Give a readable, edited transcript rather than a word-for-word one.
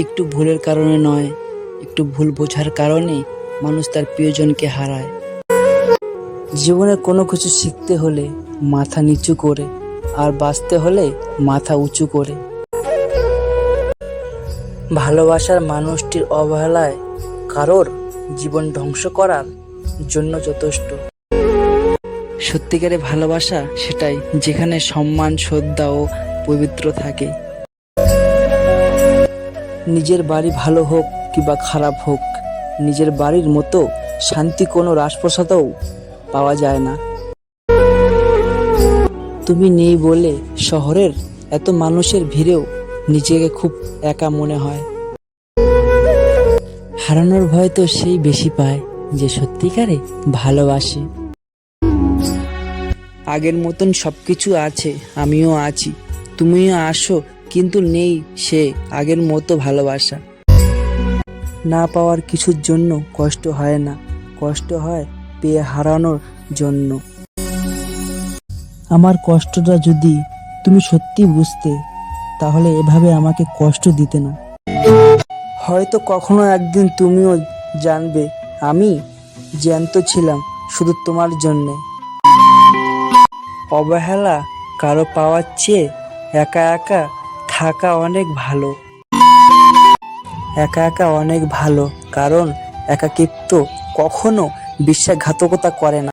একটু ভুলের কারণে নয়, একটু ভুল বোঝার কারণে মানুষ তার প্রিয়জনকে হারায়। জীবনে কোনো কিছু শিখতে হলে মাথা নিচু করে, আর বাঁচতে হলে মাথা উঁচু করে। ভালোবাসার মানুষটির অবহেলায় কারোর জীবন ধ্বংস করার জন্য যথেষ্ট। সত্যিকারের ভালোবাসা সেটাই, যেখানে সম্মান, শ্রদ্ধা ও পবিত্র থাকে। নিজের বাড়ি ভালো হোক কিংবা খারাপ হোক, নিজের বাড়ির মতো শান্তি কোনো রাজপ্রাসাদেও পাওয়া যায় না। তুমি নেই বলে শহরের এত মানুষের ভিড়েও নিজেকে খুব একা মনে হয়। হারানোর ভয় তো সেই বেশি পায় যে সত্যিকারে ভালোবাসে। আগের মতন সবকিছু আছে, আমিও আছি, তুমিও আসো, কিন্তু নেই সে আগের মতো ভালোবাসা। না পাওয়ার কিছুর জন্য কষ্ট হয় না, কষ্ট হয় পেয়ে হারানোর জন্য। আমার কষ্টটা যদি তুমি সত্যি বুঝতে, তাহলে এভাবে আমাকে কষ্ট দিতে না। হয়তো কখনো একদিন তুমিও জানবে আমি জ্যান্ত ছিলাম শুধু তোমার জন্যে। অবহেলা কারো পাওয়ার চেয়ে একা একা থাকা অনেক ভালো। একা একা অনেক ভালো, কারণ একাকিত্ব কখনো বিশ্বাসঘাতকতা করে না।